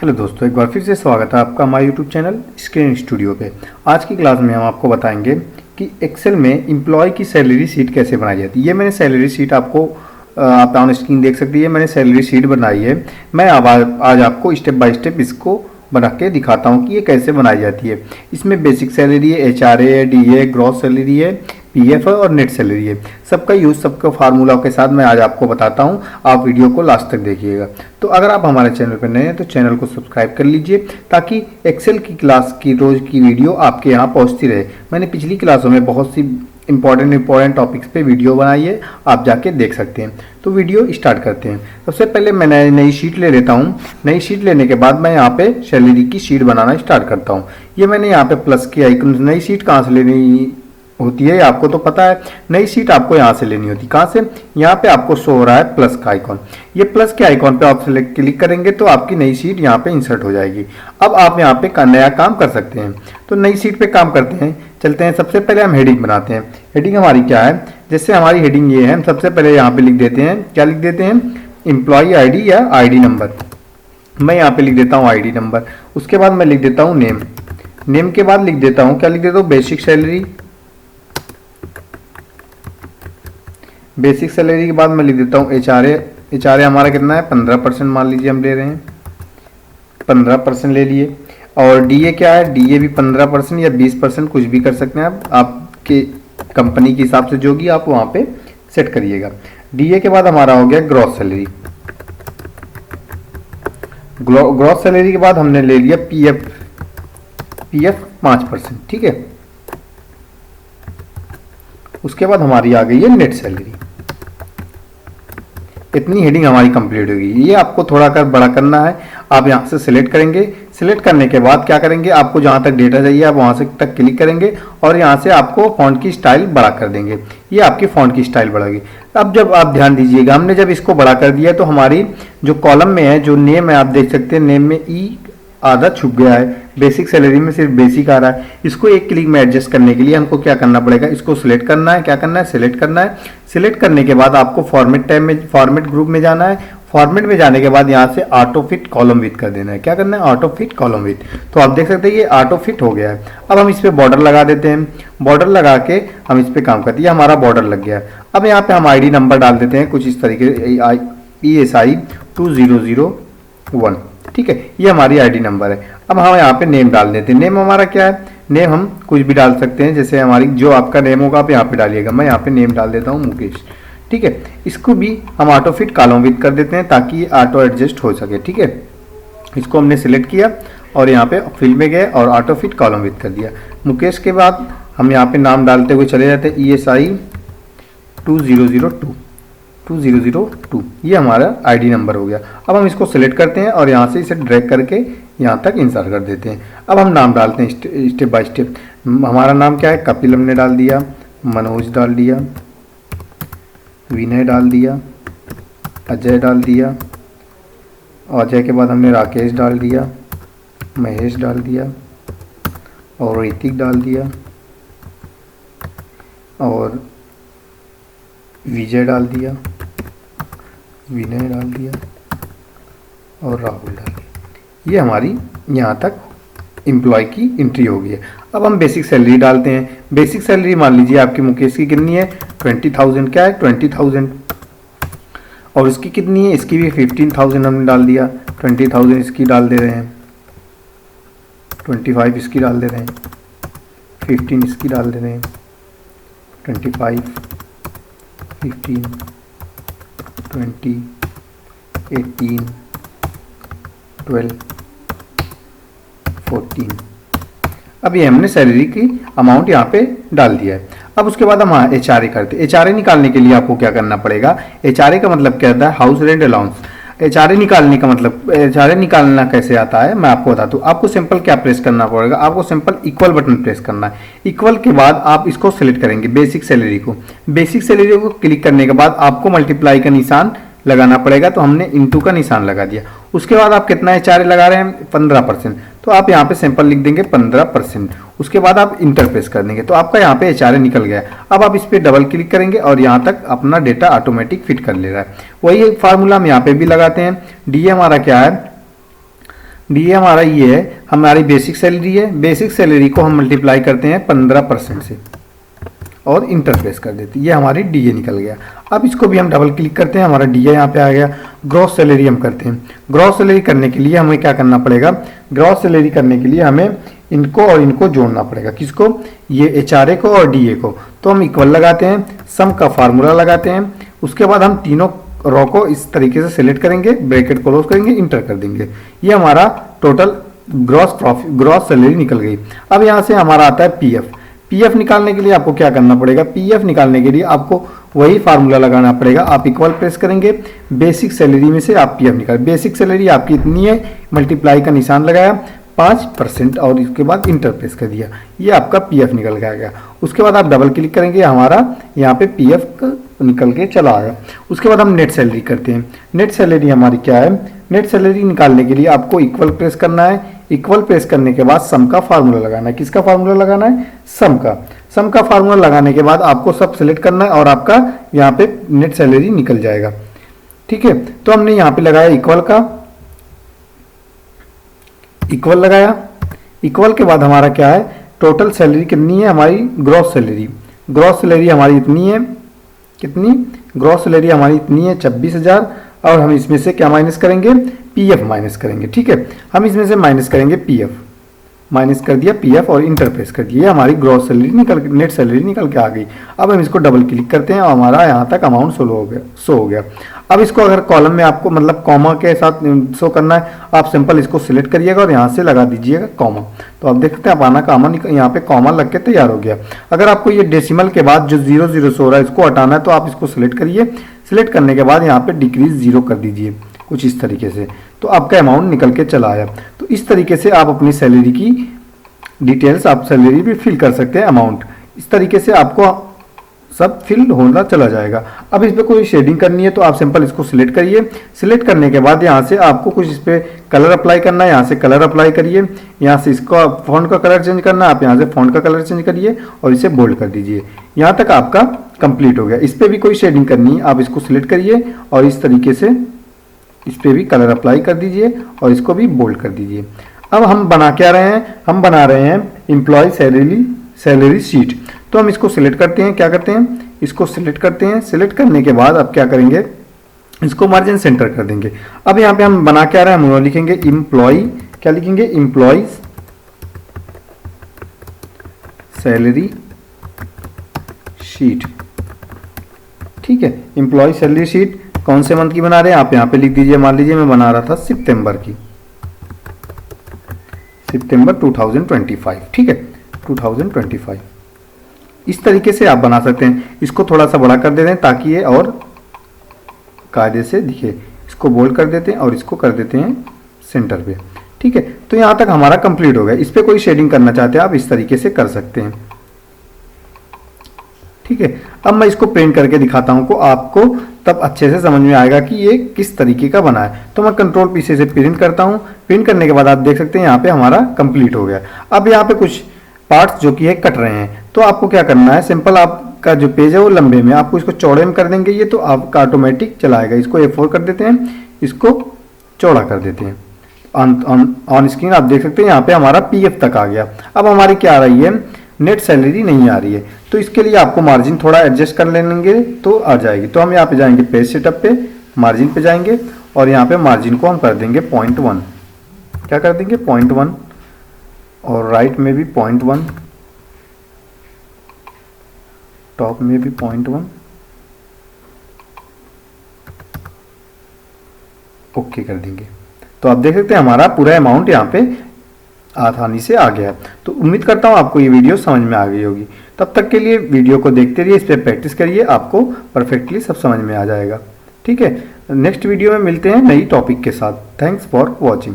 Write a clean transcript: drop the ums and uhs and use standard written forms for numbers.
Hello दोस्तों, एक बार फिर से स्वागत है आपका हमारे यूट्यूब चैनल स्क्रीन स्टूडियो पे। आज की क्लास में हम आपको बताएंगे कि एक्सेल में एम्प्लॉय की सैलरी शीट कैसे बनाई जाती है। ये मैंने सैलरी शीट आपको आप ऑन स्क्रीन देख सकती है। मैंने सैलरी शीट बनाई है। मैं आज आपको स्टेप बाय स्टेप इसको बना के दिखाता हूँ कि ये कैसे बनाई जाती है। इसमें बेसिक सैलरी है, HRA है, DA, ग्रॉस सैलरी है, PF है और नेट सैलरी है। सबका यूज़ सबका फार्मूला के साथ मैं आज आपको बताता हूँ। आप वीडियो को लास्ट तक देखिएगा। तो अगर आप हमारे चैनल पर नए हैं तो चैनल को सब्सक्राइब कर लीजिए ताकि एक्सेल की क्लास की रोज़ की वीडियो आपके यहाँ पहुँचती रहे। मैंने पिछली क्लासों में बहुत सी इंपॉर्टेंट टॉपिक्स पे वीडियो बनाई है, आप जाके देख सकते हैं। तो वीडियो स्टार्ट करते हैं। सबसे पहले मैं नई शीट ले लेता हूँ। नई शीट लेने के बाद मैं यहाँ पे सैलरी की शीट बनाना स्टार्ट करता हूँ। ये मैंने यहाँ पे प्लस की आइकन, नई शीट कहाँ से लेनी होती है आपको तो पता है। नई शीट आपको यहाँ से लेनी होती है। कहाँ से? यहाँ पे आपको शो हो रहा है प्लस का आइकॉन। ये प्लस के आइकॉन पे आप सेलेक्ट क्लिक करेंगे तो आपकी नई शीट यहाँ पे इंसर्ट हो जाएगी। अब आप यहाँ पे नया काम कर सकते हैं। तो नई शीट पे काम करते हैं, चलते हैं। सबसे पहले हम हेडिंग बनाते हैं। हेडिंग हमारी क्या है? जैसे हमारी हेडिंग ये है, हम सबसे पहले यहाँ पे लिख देते हैं, क्या लिख देते हैं? एम्प्लॉय ID या ID नंबर। मैं यहाँ पे लिख देता हूँ ID नंबर। उसके बाद मैं लिख देता हूँ नेम। नेम के बाद लिख देता हूँ, क्या लिख देता हूँ? Basic salary. बेसिक सैलरी के बाद मैं लिख देता हूँ HRA। HRA हमारा कितना है? 15% मान लीजिए हम ले रहे हैं, 15% ले लिए। और DA क्या है? DA भी 15% या 20% कुछ भी कर सकते हैं आप, आपके कंपनी के हिसाब से जो भी आप वहाँ पे सेट करिएगा। DA के बाद हमारा हो गया ग्रॉस सैलरी। ग्रॉस सैलरी के बाद हमने ले लिया PF 5%, ठीक है। उसके बाद हमारी आ गई है नेट सैलरी। इतनी हेडिंग हमारी कंप्लीट होगी। ये आपको थोड़ा कर बड़ा करना है। आप यहाँ से सिलेक्ट करेंगे। सिलेक्ट करने के बाद क्या करेंगे, आपको जहाँ तक डेटा चाहिए आप वहाँ से तक क्लिक करेंगे और यहाँ से आपको फॉन्ट की स्टाइल बड़ा कर देंगे। ये आपकी फॉन्ट की स्टाइल बढ़ेगी। अब जब आप ध्यान दीजिएगा, हमने जब इसको बड़ा कर दिया तो हमारी जो कॉलम में है, जो नेम है, आप देख सकते हैं नेम में E आधा छुप गया है। बेसिक सैलरी में सिर्फ बेसिक आ रहा है। इसको एक क्लिक में एडजस्ट करने के लिए हमको क्या करना पड़ेगा? इसको सिलेक्ट करना है। क्या करना है? सिलेक्ट करना है। सिलेक्ट करने के बाद आपको फॉर्मेट टैब में, फॉर्मेट ग्रुप में जाना है। फॉर्मेट में जाने के बाद यहाँ से ऑटो फिट कॉलम विथ कर देना है। क्या करना है? Auto fit column with. तो आप देख सकते हैं ये ऑटो फिट हो गया है। अब हम इस पे बॉर्डर लगा देते हैं। बॉर्डर लगा के हम इस पे काम करते हैं। हमारा बॉर्डर लग गया है। अब यहाँ पे हम ID नंबर डाल देते हैं कुछ इस तरीके से, ESI 2001, ठीक है। ये हमारी ID नंबर है। अब हम यहाँ पे नेम डाल देते हैं। नेम हमारा क्या है? नेम हम कुछ भी डाल सकते हैं, जैसे हमारी जो आपका नेम होगा आप यहाँ पे डालिएगा। मैं यहाँ पे नेम डाल देता हूँ मुकेश, ठीक है। इसको भी हम ऑटो फिट कॉलम विथ कर देते हैं ताकि ये ऑटो एडजस्ट हो सके, ठीक है। इसको हमने सिलेक्ट किया और यहाँ पे फिल में गए और ऑटो फिट कॉलम विथ कर दिया। मुकेश के बाद हम यहाँ पे नाम डालते हुए चले जाते हैं, ESI 2002। ये हमारा ID नंबर हो गया। अब हम इसको सिलेक्ट करते हैं और यहाँ से इसे ड्रैग करके यहाँ तक इंसर्ट कर देते हैं। अब हम नाम डालते हैं स्टेप बाय स्टेप। हमारा नाम क्या है? कपिल हमने डाल दिया, मनोज डाल दिया, विनय डाल दिया, अजय डाल दिया। अजय के बाद हमने राकेश डाल दिया, महेश डाल दिया और ऋतिक डाल दिया और विजय डाल दिया, विनय डाल दिया और राहुल डाल दिया। ये हमारी यहाँ तक एम्प्लॉय की एंट्री हो गई है। अब हम बेसिक सैलरी डालते हैं। बेसिक सैलरी मान लीजिए आपकी मुकेश की कितनी है? 20,000। क्या है? 20,000। और इसकी कितनी है? इसकी भी 15,000 हमने डाल दिया। 20,000 इसकी डाल दे रहे हैं, 25 इसकी डाल दे रहे हैं, 15 इसकी डाल दे रहे हैं, 25, 15, 20, 18, 12, 14। अब ये हमने सैलरी की अमाउंट यहाँ पे डाल दिया है। अब उसके बाद हम HRA करते हैं। HRA निकालने के लिए आपको क्या करना पड़ेगा? HRA का मतलब क्या होता है? House rent allowance. HRA निकालने का मतलब, HRA निकालना कैसे आता है मैं आपको बताता हूँ। आपको सिंपल क्या प्रेस करना पड़ेगा? आपको सिंपल इक्वल बटन प्रेस करना है। इक्वल के बाद आप इसको सिलेक्ट करेंगे, बेसिक सैलरी को। बेसिक सैलरी को क्लिक करने के बाद आपको मल्टीप्लाई का निशान लगाना पड़ेगा। तो हमने इंटू का निशान लगा दिया। उसके बाद आप कितना HRA लगा रहे हैं? 15%। तो आप यहाँ पे सिंपल लिख देंगे 15%। उसके बाद आप इंटर प्रेस कर देंगे तो आपका यहाँ पे HRA निकल गया। अब आप इस पर डबल क्लिक करेंगे और यहाँ तक अपना डेटा ऑटोमेटिक फिट कर ले रहा है। वही फार्मूला हम यहाँ पे भी लगाते हैं। DA हमारा क्या है? DA हमारा ये है, हमारी बेसिक सैलरी है। बेसिक सैलरी को हम मल्टीप्लाई करते हैं 15% से और इंटरप्रेस कर देते हैं, ये हमारी DA निकल गया। अब इसको भी हम डबल क्लिक करते हैं, हमारा DA यहाँ पे आ गया। ग्रॉस सैलरी हम करते हैं। ग्रॉस सैलरी करने के लिए हमें क्या करना पड़ेगा, ग्रॉस सैलरी करने के लिए हमें इनको और इनको जोड़ना पड़ेगा। किसको, ये HRA को और DA को। तो हम इक्वल लगाते हैं, सम का फार्मूला लगाते हैं, उसके बाद हम तीनों रो को इस तरीके से सिलेक्ट करेंगे, ब्रैकेट क्लोज करेंगे, इंटर कर देंगे। ये हमारा टोटल ग्रॉस सैलरी निकल गई। अब यहाँ से हमारा आता है पीएफ निकालने के लिए आपको क्या करना पड़ेगा, पीएफ निकालने के लिए आपको वही फार्मूला लगाना पड़ेगा। आप इक्वल प्रेस करेंगे, बेसिक सैलरी में से आप पीएफ निकाल, बेसिक सैलरी आपकी इतनी है, मल्टीप्लाई का निशान लगाया 5% और इसके बाद इंटर प्रेस कर दिया, ये आपका पीएफ निकल के आ गया। उसके बाद आप डबल क्लिक करेंगे, हमारा यहाँ पे पीएफ निकल के चला आया। उसके बाद हम नेट सैलरी करते हैं। नेट सैलरी हमारी क्या है, नेट सैलरी निकालने के लिए आपको इक्वल प्रेस करना है। इक्वल प्रेस करने के बाद सम का फार्मूला लगाना है। किसका फार्मूला लगाना है, सम का फार्मूला लगाने के बाद आपको सब सिलेक्ट करना है और आपका यहाँ पे नेट सैलरी निकल जाएगा। ठीक है, तो हमने यहाँ पे लगाया इक्वल लगाया। इक्वल के बाद हमारा क्या है, टोटल सैलरी कितनी है हमारी, ग्रॉस सैलरी हमारी इतनी है, कितनी, ग्रॉस सैलरी हमारी इतनी है 26,000। और हम इसमें से क्या माइनस करेंगे, पीएफ माइनस करेंगे। ठीक है, हम इसमें से माइनस करेंगे पीएफ, माइनस कर दिया पीएफ और इंटर प्रेस कर दिया, हमारी ग्रॉस सैलरी नेट सैलरी निकल के आ गई। अब हम इसको डबल क्लिक करते हैं और हमारा यहाँ तक अमाउंट शो हो गया। अब इसको अगर कॉलम में आपको मतलब कॉमा के साथ शो करना है, आप सिंपल इसको सिलेक्ट करिएगा और यहाँ से लगा दीजिएगा कॉमा। तो आप देखते हैं अपाना कॉमा यहाँ पे कॉमा लग के तैयार हो गया। अगर आपको ये डेसिमल के बाद जो 00 शो रहा है इसको हटाना है तो आप इसको सिलेक्ट करिए। सिलेक्ट करने के बाद यहाँ पे डिक्रीज 0 कर दीजिए कुछ इस तरीके से, तो आपका अमाउंट निकल के चला आया। तो इस तरीके से आप अपनी सैलरी की डिटेल्स, आप सैलरी भी फिल कर सकते हैं, अमाउंट इस तरीके से आपको सब फिल होना चला जाएगा। अब इस पर कोई शेडिंग करनी है तो आप सिंपल इसको सिलेक्ट करिए। सिलेक्ट करने के बाद यहाँ से आपको कुछ इस पर कलर अप्लाई करना है, यहाँ से कलर अप्लाई करिए। यहाँ से इसको फॉन्ट का कलर चेंज करना है, आप यहाँ से फॉन्ट का कलर चेंज करिए और इसे बोल्ड कर दीजिए। यहाँ तक आपका कंप्लीट हो गया। इस पर भी कोई शेडिंग करनी है, आप इसको सिलेक्ट करिए और इस तरीके से इस पर भी कलर अप्लाई कर दीजिए और इसको भी बोल्ड कर दीजिए। अब हम बना क्या रहे हैं, हम बना रहे हैं एम्प्लॉय सैलरी शीट। तो हम इसको सिलेक्ट करते हैं, क्या करते हैं, इसको सिलेक्ट करते हैं। सिलेक्ट करने के बाद अब क्या करेंगे, इसको मार्जिन सेंटर कर देंगे। अब यहाँ पे हम बना क्या रहे हैं, हम लिखेंगे एम्प्लॉय, क्या लिखेंगे, एम्प्लॉय सैलरी शीट। ठीक है, एम्प्लॉय सैलरी शीट कौन से मंथ की बना रहे हैं, आप यहाँ पे लिख दीजिए। मान लीजिए मैं बना रहा था सितंबर की, सितंबर 2025। ठीक है, 2025। इस तरीके से आप बना सकते हैं। इसको थोड़ा सा बड़ा कर देते हैं ताकि ये और कायदे से दिखे। इसको बोल्ड कर देते हैं और इसको कर देते हैं सेंटर पे। ठीक है, तो यहाँ तक हमारा कंप्लीट हो गया। इस पर कोई शेडिंग करना चाहते हैं आप इस तरीके से कर सकते हैं। ठीक है, अब मैं इसको प्रिंट करके दिखाता हूँ को आपको, तब अच्छे से समझ में आएगा कि ये किस तरीके का बना है। तो मैं कंट्रोल पी से प्रिंट करता हूँ। प्रिंट करने के बाद आप देख सकते हैं यहाँ पे हमारा कंप्लीट हो गया। अब यहाँ पे कुछ पार्ट्स जो कि है कट रहे हैं, तो आपको क्या करना है, सिंपल आपका जो पेज है वो लंबे में, आपको इसको चौड़े में कर देंगे ये, तो आपका ऑटोमेटिक चलाएगा। इसको A4 कर देते हैं, इसको चौड़ा कर देते हैं। ऑन स्क्रीन आप देख सकते हैं यहाँ पे हमारा पीएफ तक आ गया। अब हमारी क्या आ रही है, नेट सैलरी नहीं आ रही है। तो इसके लिए आपको मार्जिन थोड़ा एडजस्ट कर लेंगे तो आ जाएगी। तो हम यहाँ पे जाएंगे पेज सेटअप पे, मार्जिन पे जाएंगे और यहाँ पे मार्जिन को हम कर देंगे 0.1। क्या कर देंगे, 0.1 और राइट में भी 0.1, टॉप में भी 0.1। ओके कर देंगे। तो आप देख सकते हैं हमारा पूरा अमाउंट यहाँ पे आसानी से आ गया। तो उम्मीद करता हूँ आपको ये वीडियो समझ में आ गई होगी। तब तक के लिए वीडियो को देखते रहिए, इस पर प्रैक्टिस करिए, आपको परफेक्टली सब समझ में आ जाएगा। ठीक है, नेक्स्ट वीडियो में मिलते हैं नई टॉपिक के साथ। Thanks for watching.